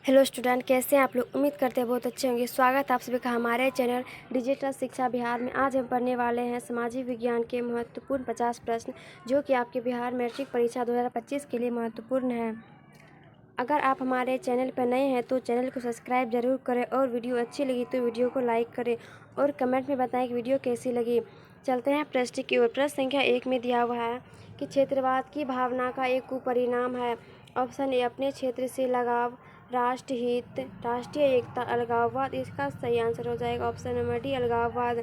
Hello student, कैसे हैं आप लोग। उम्मीद करते हैं बहुत अच्छे होंगे। स्वागत है आप सभी का हमारे चैनल डिजिटल शिक्षा बिहार में। आज हम पढ़ने वाले हैं सामाजिक विज्ञान के महत्वपूर्ण 50 प्रश्न, जो कि आपके बिहार मैट्रिक परीक्षा 2025 के लिए महत्वपूर्ण है। अगर आप हमारे चैनल पर नए हैं तो चैनल को सब्सक्राइब जरूर करें, और वीडियो अच्छी लगी तो वीडियो को लाइक करें और कमेंट में बताएं कि वीडियो कैसी लगी। चलते हैं प्रश्न की ओर। प्रश्न संख्या 1 में दिया हुआ है कि क्षेत्रवाद की भावना का एक कुपरिणाम है। ऑप्शन ए अपने क्षेत्र से लगाव, राष्ट्र हित, राष्ट्रीय एकता, अलगाववाद। इसका सही आंसर हो जाएगा ऑप्शन नंबर डी, अलगाववाद।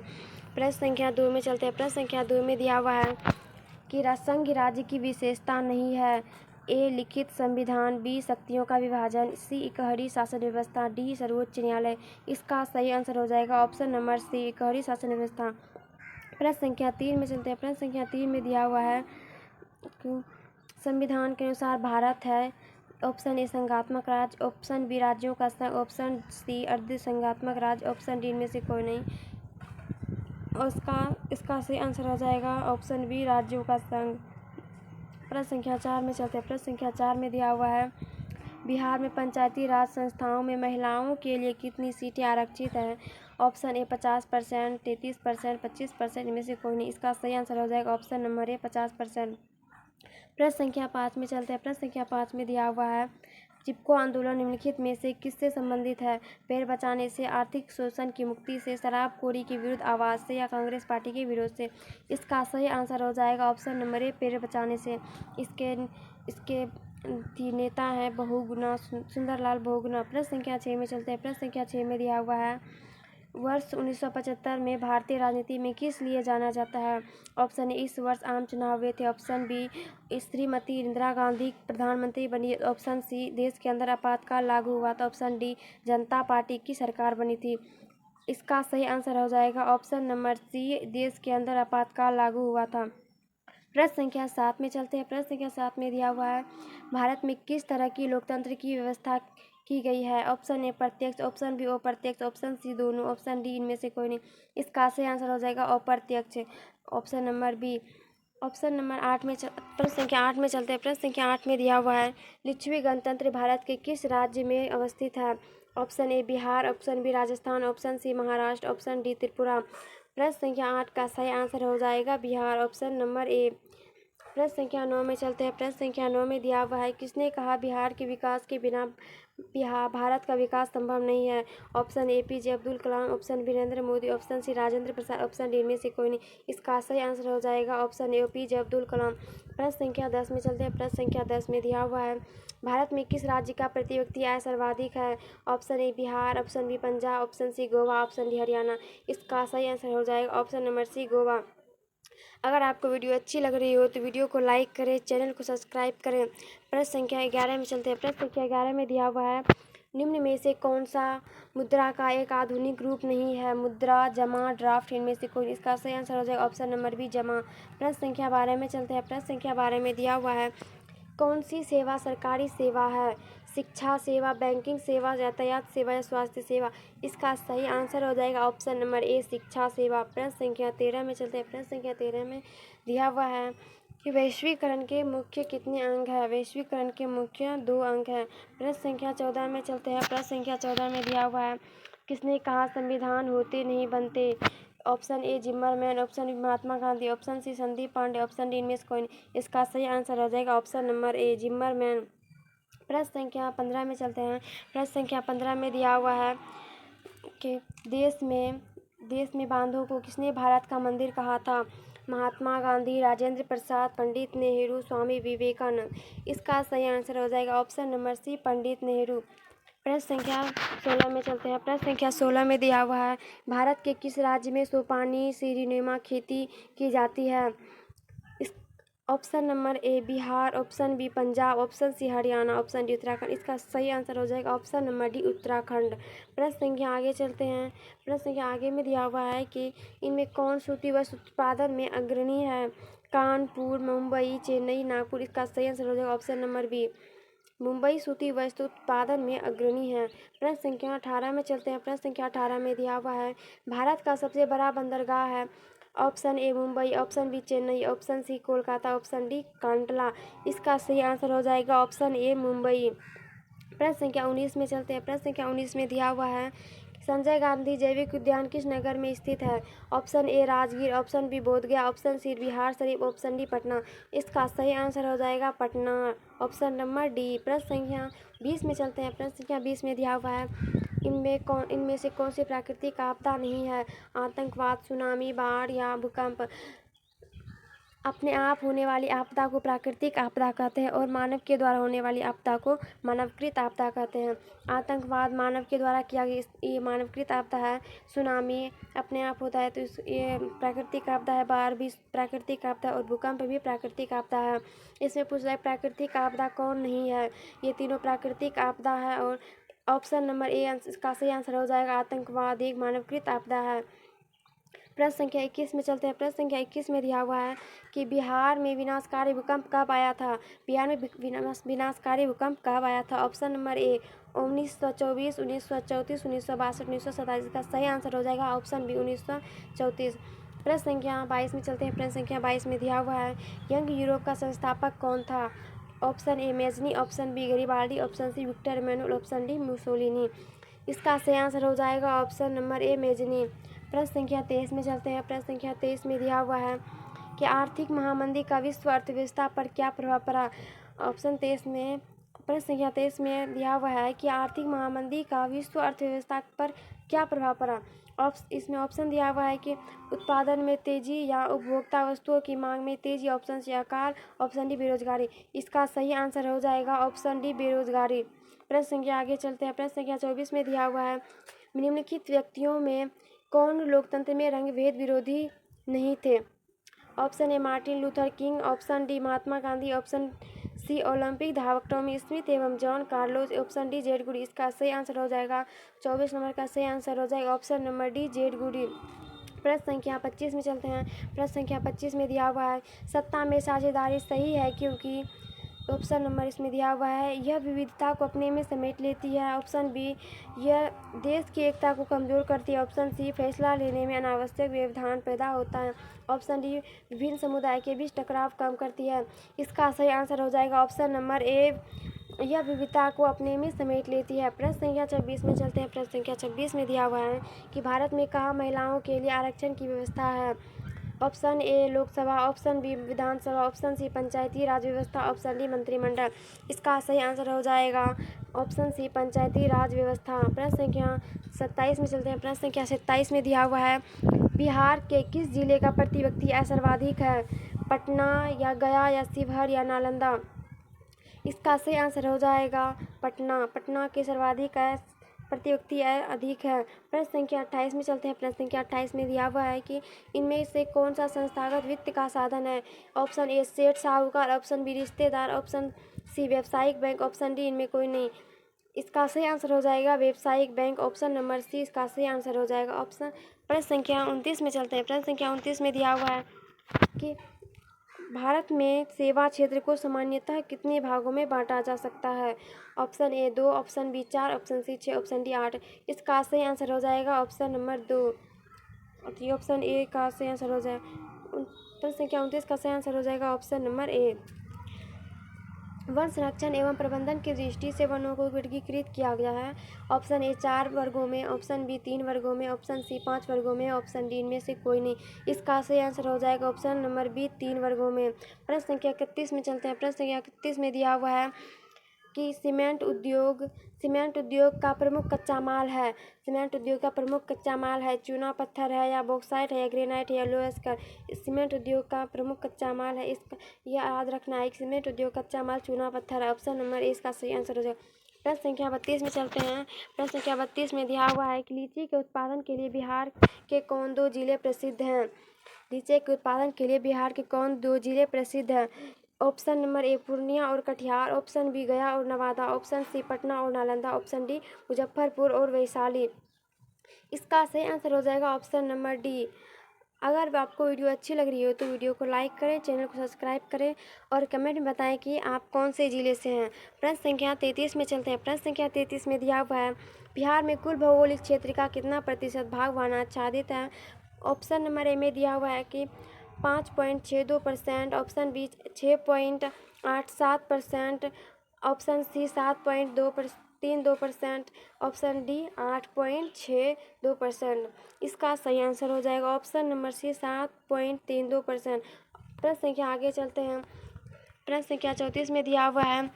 प्रश्न संख्या 2 में चलते हैं। प्रश्न संख्या 2 में दिया हुआ है कि संघ राज्य की विशेषता नहीं है। ए लिखित संविधान, बी शक्तियों का विभाजन, सी इकहरी शासन व्यवस्था, डी सर्वोच्च न्यायालय। इसका सही आंसर हो जाएगा ऑप्शन नंबर सी, इकहरी शासन व्यवस्था। प्रश्न संख्या 3 में चलते हैं। प्रश्न संख्या 3 में दिया हुआ है संविधान के अनुसार भारत है। ऑप्शन ए संघात्मक राज्य, ऑप्शन बी राज्यों का संघ, ऑप्शन सी अर्ध संघात्मक राज्य, ऑप्शन डी इनमें से कोई नहीं। और इसका सही आंसर हो जाएगा ऑप्शन बी राज्यों का संघ। प्रश्न संख्या 4 में चलते हैं। प्रश्न संख्या 4 में दिया हुआ है बिहार में पंचायती राज संस्थाओं में महिलाओं के लिए कितनी सीटें आरक्षित हैं। ऑप्शन ए 50%, 33%, 25%, इनमें से कोई नहीं। इसका सही आंसर हो जाएगा ऑप्शन नंबर ए 50%। प्रश्न संख्या 5 में चलते हैं। प्रश्न संख्या 5 में दिया हुआ है चिपको आंदोलन निम्नलिखित में से किससे संबंधित है। पेड़ बचाने से, आर्थिक शोषण की मुक्ति से, शराबखोरी के विरुद्ध आवाज से, या कांग्रेस पार्टी के विरोध से। इसका सही आंसर हो जाएगा ऑप्शन नंबर ए, पेड़ बचाने से। इसके नेता हैं बहुगुणा, सुंदरलाल बहुगुणा। प्रश्न संख्या 6 में चलते हैं। प्रश्न संख्या 6 में दिया हुआ है वर्ष 1975 में भारतीय राजनीति में किस लिए जाना जाता है। ऑप्शन ए इस वर्ष आम चुनाव हुए थे, ऑप्शन बी श्रीमती इंदिरा गांधी प्रधानमंत्री बनी, ऑप्शन सी देश के अंदर आपातकाल लागू हुआ था, ऑप्शन डी जनता पार्टी की सरकार बनी थी। इसका सही आंसर हो जाएगा ऑप्शन नंबर सी, देश के अंदर आपातकाल लागू हुआ था। प्रश्न संख्या 7 में चलते हैं। प्रश्न संख्या 7 में दिया हुआ है भारत में किस तरह की लोकतंत्र की व्यवस्था की गई है। ऑप्शन ए प्रत्यक्ष, ऑप्शन बी अप्रत्यक्ष, ऑप्शन सी दोनों, ऑप्शन डी इनमें से कोई नहीं। इसका सही आंसर हो जाएगा अप्रत्यक्ष, option number B. Option number 8 में प्रश्न संख्या 8 में चलते हैं। प्रश्न संख्या 8 में दिया हुआ है लिच्छवी गणतंत्र भारत के किस राज्य में अवस्थित है। Option A Bihar, option B Rajasthan, option C Maharashtra, option D Tripura. प्रश्न संख्या 8 का सही आंसर हो जाएगा बिहार, ऑप्शन नंबर ए। प्रश्न संख्या 9 में चलते हैं। प्रश्न संख्या 9 में दिया हुआ है किसने कहा बिहार के विकास के बिना भारत का विकास संभव नहीं है। Option A PJ Abdul Kalam, option B Narendra Modi, option C Rajendra Prasad, option D में से कोई नहीं। इसका सही आंसर हो जाएगा ऑप्शन ए पीजे अब्दुल कलाम। प्रश्न संख्या 10 में चलते हैं। प्रश्न संख्या 10 में दिया हुआ है भारत में किस राज्य का प्रति व्यक्ति आय सर्वाधिक है। Option A Bihar, option B Punjab, option C Goa, option D Haryana. इसका सही आंसर हो जाएगा ऑप्शन नंबर सी, गोवा। अगर आपको वीडियो अच्छी लग रही हो तो वीडियो को लाइक करें, चैनल को सब्सक्राइब करें। प्रश्न संख्या 11 में चलते हैं। प्रश्न संख्या 11 में दिया हुआ है निम्न में से कौन सा मुद्रा का एक आधुनिक रूप नहीं है। मुद्रा, जमा, ड्राफ्ट, इनमें से कोई। इसका सही आंसर हो जाएगा ऑप्शन नंबर बी, जमा। प्रश्न संख्या 12 में चलते हैं। प्रश्न संख्या 12 में दिया हुआ है कौन सी सेवा सरकारी सेवा है। शिक्षा सेवा, बैंकिंग सेवा, यातायात सेवा, या स्वास्थ्य सेवा। इसका सही आंसर हो जाएगा ऑप्शन नंबर ए, शिक्षा सेवा। प्रश्न संख्या 13 में चलते हैं। प्रश्न संख्या 13 में दिया हुआ है कि वैश्वीकरण के मुख्य कितने अंग है। वैश्वीकरण के मुख्य 2 अंग है। प्रश्न संख्या 14 में चलते हैं। प्रश्न संख्या 14 में दिया हुआ है किसने कहा संविधान होते नहीं बनते। Option A Zimmerman, option B Mahatma Gandhi, option C Sandeep Pandey, option D इनमें से कोई नहीं। इसका सही आंसर हो जाएगा ऑप्शन नंबर ए, जिम्मरमैन। प्रश्न संख्या 15 में चलते हैं। प्रश्न संख्या 15 में दिया हुआ है कि देश में बांधों को किसने भारत का मंदिर कहा था। महात्मा गांधी, राजेंद्र प्रसाद, पंडित नेहरू, स्वामी विवेकानंद। इसका सही आंसर हो जाएगा option number C, Pandit Nehru. प्रश्न संख्या 16 में चलते हैं। प्रश्न संख्या 16 में दिया हुआ है भारत के किस राज्य में सोपानी सीढ़ीनुमा खेती की जाती है। इस option number A Bihar, option B Punjab, option C Haryana, option D Uttarakhand. इसका सही आंसर हो जाएगा ऑप्शन नंबर डी, उत्तराखंड। प्रश्न संख्या आगे चलते हैं। प्रश्न संख्या आगे में दिया हुआ है कि इनमें कौन सूती वस्त्र उत्पादन में अग्रणी है। कानपुर, मुंबई, चेन्नई, नागपुर। इसका सही आंसर हो जाएगा ऑप्शन नंबर बी, मुंबई सूती वस्त्र उत्पादन में अग्रणी है। प्रश्न संख्या 18 में चलते हैं। प्रश्न संख्या 18 में दिया हुआ है भारत का सबसे बड़ा बंदरगाह है। Option A Mumbai, option B Chennai, option C Kolkata, option D Kandla. इसका सही आंसर हो जाएगा ऑप्शन ए, मुंबई। प्रश्न संख्या 19 में चलते हैं। प्रश्न संख्या 19 में दिया हुआ है संजय गांधी जैविक उद्यान किस नगर में स्थित है? Option A Rajgir, option B Bodhgaya, option C Bihar Sharif, option D Patna. इसका सही आंसर हो जाएगा पटना, ऑप्शन नंबर डी। प्रश्न संख्या 20 में चलते हैं। प्रश्न संख्या 20 में दिया हुआ है इनमें से कौन सी प्राकृतिक आपदा नहीं है? आतंकवाद, सुनामी, बाढ़ या भूकंप। अपने आप होने वाली आपदा को प्राकृतिक आपदा कहते हैं और मानव के द्वारा होने वाली आपदा को मानवकृत आपदा कहते हैं। आतंकवाद मानव के द्वारा किया गया ये मानवकृत आपदा है। सुनामी अपने आप होता है तो ये प्राकृतिक आपदा है। बाढ़ भी प्राकृतिक आपदा है और भूकंप भी प्राकृतिक आपदा है। इसमें पूछ रहा है प्राकृतिक आपदा कौन नहीं है? ये तीनों प्राकृतिक आपदा है और ऑप्शन नंबर ए इसका सही आंसर हो जाएगा आतंकवाद एक मानवकृत आपदा है। प्रश्न संख्या 21 में चलते हैं। प्रश्न संख्या 21 में दिया हुआ है कि बिहार में विनाशकारी भूकंप कब आया था? बिहार में विनाशकारी भूकंप कब आया था? ऑप्शन नंबर ए 1924, 1934, 1962, 1927। का सही आंसर हो जाएगा ऑप्शन बी 1934। प्रश्न संख्या 22 में चलते हैं। प्रश्न संख्या 22 में दिया हुआ है यंग यूरोप का संस्थापक कौन था? Option A Mazzini, option B Garibaldi, option C Victor Emmanuel, option D Mussolini. इसका सही आंसर हो जाएगा ऑप्शन नंबर ए मेजनी। प्रश्न संख्या 23 में चलते हैं। प्रश्न संख्या 23 में दिया हुआ है कि आर्थिक महामंदी का विश्व अर्थव्यवस्था पर क्या प्रभाव पड़ा? ऑप्शन 23 में प्रश्न संख्या 23 में दिया हुआ है कि आर्थिक महामंदी का विश्व अर्थव्यवस्था पर क्या प्रभाव पड़ा? इसमें ऑप्शन दिया हुआ है कि उत्पादन में तेजी या उपभोक्ता वस्तुओं की मांग में तेजी, ऑप्शन सी अकाल, ऑप्शन डी बेरोजगारी। इसका सही आंसर हो जाएगा ऑप्शन डी बेरोजगारी। प्रश्न संख्या आगे चलते हैं। प्रश्न संख्या 24 में दिया हुआ है निम्नलिखित व्यक्तियों में कौन लोकतंत्र में रंग भेद विरोधी नहीं थे? Option A Martin Luther King, option D Mahatma Gandhi, option C Olympic धावक टॉमी स्मिथ एवं John Carlos, option D Jade Goody. इसका सही आंसर हो जाएगा 24 नंबर का सही आंसर हो जाएगा ऑप्शन नंबर डी जेड गुडी। प्रश्न संख्या 25 में चलते हैं। प्रश्न संख्या 25 में दिया हुआ है सत्ता में साझेदारी सही है क्योंकि ऑप्शन नंबर इसमें दिया हुआ है यह विविधता को अपने में समेट लेती है, ऑप्शन बी यह देश की एकता को कमजोर करती है, ऑप्शन सी फैसला लेने में अनावश्यक व्यवधान पैदा होता है, ऑप्शन डी विभिन्न समुदाय के बीच टकराव कम करती है। इसका सही आंसर हो जाएगा ऑप्शन नंबर ए यह विविधता को अपने में समेट लेती है। प्रश्न संख्या 26 में चलते हैं। प्रश्न संख्या 26 में दिया हुआ है कि भारत में कहाँ महिलाओं के लिए आरक्षण की व्यवस्था है? Option A Lok Sabha, option B Vidhan Sabha, option C Panchayati Raj व्यवस्था, ऑप्शन डी मंत्रिमंडल। इसका सही आंसर हो जाएगा ऑप्शन सी पंचायती राज व्यवस्था। प्रश्न संख्या 27 में चलते हैं। प्रश्न संख्या 27 में दिया हुआ है बिहार के किस जिले का प्रति व्यक्ति आय सर्वाधिक है? पटना या गया या शिवहर या नालंदा। इसका सही आंसर हो जाएगा पटना। पटना के सर्वाधिक आय प्रति व्यक्ति आय अधिक है। प्रश्न संख्या 28 में चलते हैं। प्रश्न संख्या 28 में दिया हुआ है कि इनमें से कौन सा संस्थागत वित्त का साधन है? ऑप्शन ए सेठ साहूकार, ऑप्शन बी रिश्तेदार, ऑप्शन सी व्यावसायिक बैंक, ऑप्शन डी इनमें कोई नहीं। इसका सही आंसर हो जाएगा व्यावसायिक बैंक, ऑप्शन नंबर सी इसका सही आंसर हो जाएगा ऑप्शन। प्रश्न संख्या 29 में चलते हैं। प्रश्न संख्या 29 में दिया हुआ है कि भारत में सेवा क्षेत्र को सामान्यतः कितने भागों में बांटा जा सकता है? Option A 2, option B 4, option C 6, option D 8। इसका सही आंसर हो जाएगा ऑप्शन नंबर 2। ऑप्शन ए का सही आंसर हो जाए प्रश्न संख्या 29 का सही आंसर हो जाएगा ऑप्शन नंबर ए। वन संरक्षण एवं प्रबंधन की दृष्टि से वनों को वर्गीकृत किया गया है। ऑप्शन ए 4 वर्गों में, ऑप्शन बी 3 वर्गों में, ऑप्शन सी 5 वर्गों में, ऑप्शन डी इनमें से कोई नहीं। इसका सही आंसर हो जाएगा ऑप्शन नंबर बी 3 वर्गों में। प्रश्न संख्या 31 में चलते हैं। प्रश्न संख्या 31 में दिया हुआ है कि सीमेंट उद्योग का प्रमुख कच्चा माल है। सीमेंट उद्योग का प्रमुख कच्चा माल है चूना पत्थर है या बॉक्साइट है या ग्रेनाइट है या लोहस्कर। सीमेंट उद्योग का प्रमुख कच्चा माल है इसका यह याद रखना है कि सीमेंट उद्योग कच्चा माल चूना पत्थर है। ऑप्शन नंबर ए इसका सही आंसर हो जाएगा। प्रश्न संख्या 32 में चलते हैं। प्रश्न संख्या 32 में दिया हुआ है कि लीची के उत्पादन के लिए बिहार के कौन 2 जिले प्रसिद्ध हैं? लीची के उत्पादन के लिए बिहार के कौन 2 जिले प्रसिद्ध हैं? ऑप्शन नंबर ए पूर्णिया और कटिहार, ऑप्शन बी गया और नवादा, ऑप्शन सी पटना और नालंदा, ऑप्शन डी मुजफ्फरपुर और वैशाली। इसका सही आंसर हो जाएगा ऑप्शन नंबर डी। अगर आपको वीडियो अच्छी लग रही हो तो वीडियो को लाइक करें, चैनल को सब्सक्राइब करें और कमेंट में बताएं कि आप कौन से ज़िले से हैं। प्रश्न संख्या 33 में चलते हैं। प्रश्न संख्या 33 में दिया हुआ है बिहार में कुल भौगोलिक क्षेत्र का कितना प्रतिशत भाग वन आच्छादित है? ऑप्शन नंबर ए में दिया हुआ है कि 5.62%, option B 6.87%, option C 7.32%, option D 8.62%। इसका सही आंसर हो जाएगा ऑप्शन नंबर सी 7.32%। प्रश्न संख्या आगे चलते हैं। प्रश्न संख्या 34 में दिया हुआ है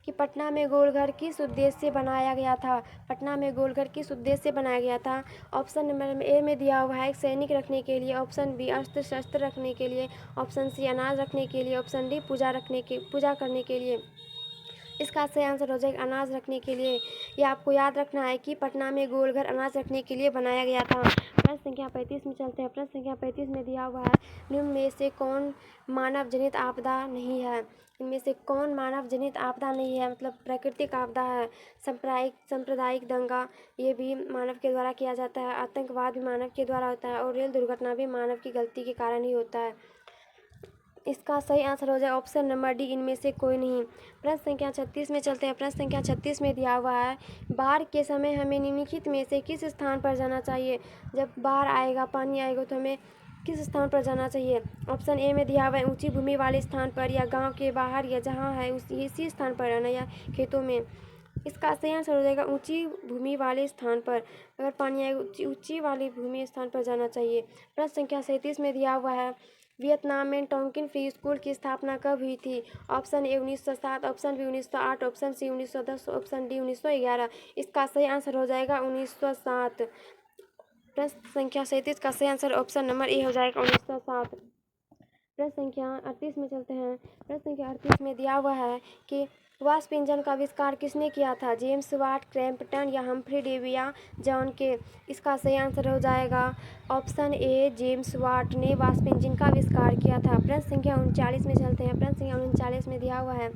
कि पटना में गोलघर किस उद्देश्य से बनाया गया था। पटना में गोलघर किस उद्देश्य से बनाया गया था। ऑप्शन नंबर ए में दिया हुआ है सैनिक रखने के लिए, ऑप्शन बी अस्त्र शस्त्र रखने के लिए, ऑप्शन सी अनाज रखने के लिए, ऑप्शन डी पूजा करने के लिए। इसका सही आंसर हो जाएगा अनाज रखने के लिए। ये आपको याद रखना है कि पटना में गोलघर अनाज रखने के लिए बनाया गया था। प्रश्न संख्या 35 में चलते हैं। प्रश्न संख्या 35 में दिया हुआ है निम्न में से कौन मानव जनित आपदा नहीं है। इनमें से कौन मानव जनित आपदा नहीं है, मतलब प्राकृतिक आपदा है। सांप्रदायिक दंगा ये भी मानव के द्वारा किया जाता है, आतंकवाद भी मानव के द्वारा होता है और रेल दुर्घटना भी मानव की गलती के कारण ही होता है। इसका सही आंसर हो जाएगा ऑप्शन नंबर डी इनमें से कोई नहीं। प्रश्न संख्या 36 में चलते हैं। प्रश्न संख्या 36 में दिया हुआ है बाढ़ के समय हमें निम्नलिखित में से किस स्थान पर जाना चाहिए। जब बाढ़ आएगा, पानी आएगा तो हमें किस स्थान पर जाना चाहिए। ऑप्शन ए में दिया हुआ है ऊंची भूमि वाले स्थान पर, या गांव के बाहर, या जहां है इसी स्थान पर रहना, या खेतों में। इसका सही आंसर हो जाएगा ऊंची भूमि वाले स्थान पर। अगर पानी आएगा ऊंची वाली भूमि स्थान पर जाना चाहिए। प्रश्न संख्या 37 में दिया हुआ है वियतनाम में टोंकिन फ्री स्कूल की स्थापना कब हुई थी। Option A 1907, option B 1908, option C 1910, option D 1911। इसका सही आंसर हो जाएगा 1907। प्रश्न संख्या 37 का सही आंसर ऑप्शन नंबर ए हो जाएगा 1907। प्रश्न संख्या 38 में चलते हैं। प्रश्न संख्या 38 में दिया हुआ है कि वाष्प इंजन का आविष्कार किसने किया था। जेम्स वाट, क्रैम्पटन, या हम्फ्री डेवी, या जॉन के। इसका सही आंसर हो जाएगा ऑप्शन ए जेम्स वाट ने वाष्प इंजन का आविष्कार किया था। प्रश्न संख्या 39 में चलते हैं। प्रश्न संख्या 39 में दिया हुआ है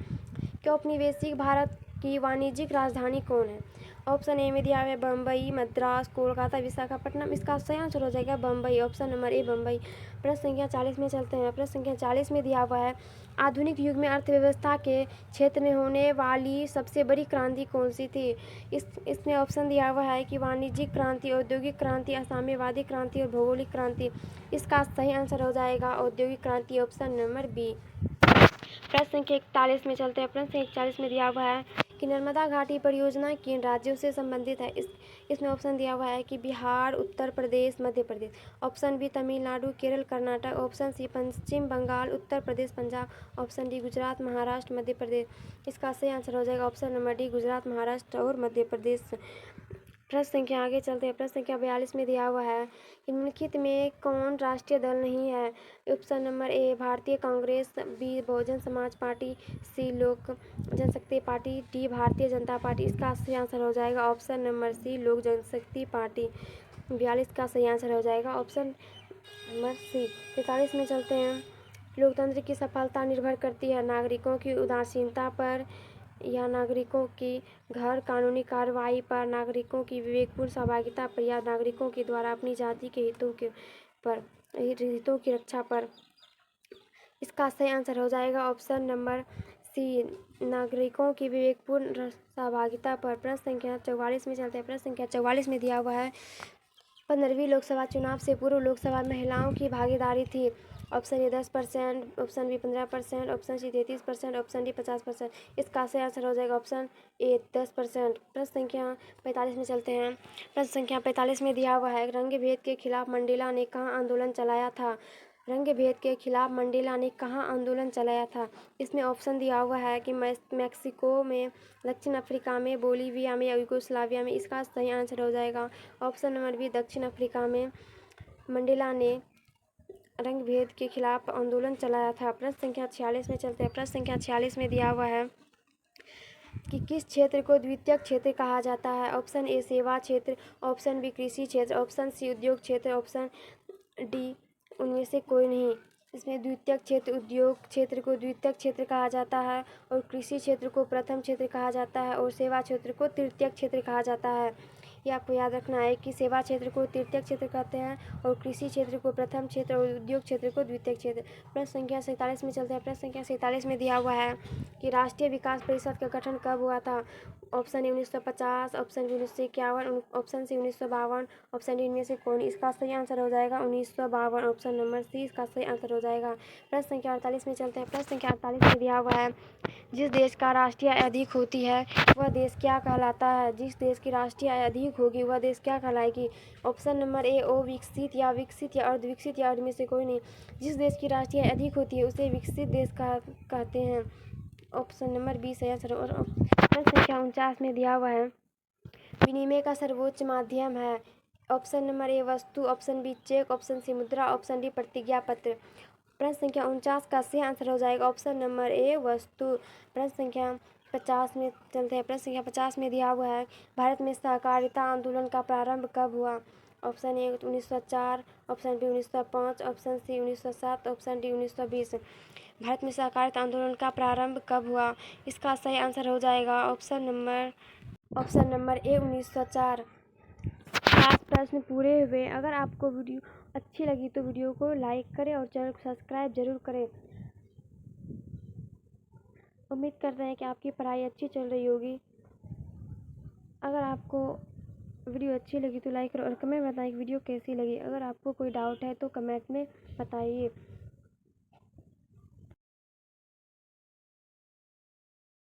कि औपनिवेशिक भारत की वाणिज्यिक राजधानी कौन है। ऑप्शन ए में दिया हुआ है बम्बई, मद्रास, कोलकाता, विशाखापट्टनम। इसका सही आंसर हो जाएगा बम्बई, ऑप्शन नंबर ए बम्बई। प्रश्न संख्या 40 में चलते हैं। प्रश्न संख्या 40 में दिया हुआ है आधुनिक युग में अर्थव्यवस्था के क्षेत्र में होने वाली सबसे बड़ी क्रांति कौन सी थी। इसमें ऑप्शन दिया हुआ है कि वाणिज्यिक क्रांति, औद्योगिक क्रांति, असाम्यवादी क्रांति और भौगोलिक क्रांति। इसका सही आंसर हो जाएगा औद्योगिक क्रांति, ऑप्शन नंबर बी। प्रश्न संख्या 41 में चलते हैं। प्रश्न संख्या 41 में दिया हुआ है कि नर्मदा घाटी परियोजना किन राज्यों से संबंधित है। इसमें ऑप्शन दिया हुआ है कि Bihar, Uttar Pradesh, Madhya Pradesh. Option B Tamil Nadu, Kerala, Karnataka. Option C Paschim Bengal, Uttar Pradesh, Punjab. Option D Gujarat, Maharashtra, Madhya Pradesh. इसका सही आंसर हो जाएगा option number D Gujarat, Maharashtra और मध्य प्रदेश। प्रश्न संख्या आगे चलते हैं। प्रश्न संख्या 42 में दिया हुआ है कि निम्नलिखित में कौन राष्ट्रीय दल नहीं है। ऑप्शन नंबर ए भारतीय कांग्रेस, बी बहुजन समाज पार्टी, सी लोक जनशक्ति party, D Bharatiya Janata party. इसका सही आंसर हो जाएगा ऑप्शन नंबर सी लोक जनशक्ति पार्टी। 42 का सही आंसर हो जाएगा ऑप्शन नंबर सी। 43 में चलते हैं। लोकतंत्र की सफलता निर्भर करती है नागरिकों की उदासीनता पर, या नागरिकों की गैर कानूनी कार्रवाई पर, नागरिकों की विवेकपूर्ण सहभागिता पर, या नागरिकों के द्वारा अपनी जाति के हितों की रक्षा पर। इसका सही आंसर हो जाएगा ऑप्शन नंबर सी नागरिकों की विवेकपूर्ण सहभागिता पर। प्रश्न संख्या 44 में चलते हैं। प्रश्न संख्या 44 में दिया हुआ है 15वीं लोकसभा चुनाव से पूर्व लोकसभा महिलाओं की भागीदारी थी। Option A 10%, option B 15%, option C 33%, option D 50%। इसका सही आंसर हो जाएगा ऑप्शन ए 10%। प्रश्न संख्या 45 में चलते हैं। प्रश्न संख्या 45 में दिया हुआ है रंग भेद के खिलाफ मंडेला ने कहाँ आंदोलन चलाया था। रंग भेद के खिलाफ मंडेला ने कहाँ आंदोलन चलाया था। इसमें ऑप्शन दिया हुआ है कि मैक्सिको में, दक्षिण अफ्रीका में, बोलीविया में, या यूगोस्लाविया में। इसका सही आंसर हो जाएगा ऑप्शन नंबर बी दक्षिण अफ्रीका में मंडेला ने रंग भेद के खिलाफ आंदोलन चलाया था। प्रश्न संख्या 46 में चलते हैं। प्रश्न संख्या 46 में दिया हुआ है कि किस क्षेत्र को द्वितीयक क्षेत्र कहा जाता है। ऑप्शन ए सेवा क्षेत्र, ऑप्शन बी कृषि क्षेत्र, ऑप्शन सी उद्योग क्षेत्र, ऑप्शन डी उनमें से कोई नहीं। इसमें द्वितीयक क्षेत्र, उद्योग क्षेत्र को द्वितीयक क्षेत्र कहा जाता है, और कृषि क्षेत्र को प्रथम क्षेत्र कहा जाता है, और सेवा क्षेत्र को तृतीयक क्षेत्र कहा जाता है। ये आपको याद रखना है कि सेवा क्षेत्र को तृतीयक क्षेत्र कहते हैं, और कृषि क्षेत्र को प्रथम क्षेत्र, और उद्योग क्षेत्र को द्वितीयक क्षेत्र। प्रश्न संख्या 47 में चलते हैं। प्रश्न संख्या 47 में दिया हुआ है कि राष्ट्रीय विकास परिषद का गठन कब हुआ था। Option A 1950, option B 1951, option C 1952, option D इनमें से कोई नहीं। इसका सही आंसर हो जाएगा 1952, ऑप्शन नंबर सी इसका सही आंसर हो जाएगा। प्रश्न संख्या 48 में चलते हैं। प्रश्न संख्या 48 में दिया हुआ है, जिस देश का राष्ट्रीय आय अधिक होती है वह देश क्या कहलाता है? जिस देश की राष्ट्रीय आय अधिक होगी वह देश क्या कहलाएगी? ऑप्शन नंबर ए अविकसित या विकसित या अर्धविकसित या इनमें से कोई नहीं। जिस देश की राष्ट्रीय आय अधिक होती है उसे विकसित देश कहते हैं। ऑप्शन नंबर बी सही आंसर। और प्रश्न संख्या 49 में दिया हुआ है, विनिमय का सर्वोच्च माध्यम है। ऑप्शन नंबर ए वस्तु, option B check, option C मुद्रा, ऑप्शन डी प्रतिज्ञा पत्र। प्रश्न संख्या 49 का सही आंसर हो जाएगा ऑप्शन नंबर ए वस्तु। प्रश्न संख्या 50 में चलते हैं। प्रश्न संख्या 50 में दिया हुआ है, भारत में सहकारिता आंदोलन का प्रारंभ कब हुआ? Option A 1904, option B 1905, option C 1907, option D 1920। Bharat में सहकारिता आंदोलन का प्रारंभ कब हुआ? इसका सही आंसर हो जाएगा ऑप्शन नंबर ए 1904। आज प्रश्न पूरे हुए। अगर आपको वीडियो अच्छी लगी तो वीडियो को लाइक करें और चैनल को सब्सक्राइब जरूर करें। उम्मीद करते हैं कि आपकी पढ़ाई अच्छी चल रही होगी। अगर आपको वीडियो अच्छी लगी तो लाइक करो और कमेंट बताएं कि वीडियो कैसी लगी। अगर आपको कोई डाउट है तो कमेंट में बताइए।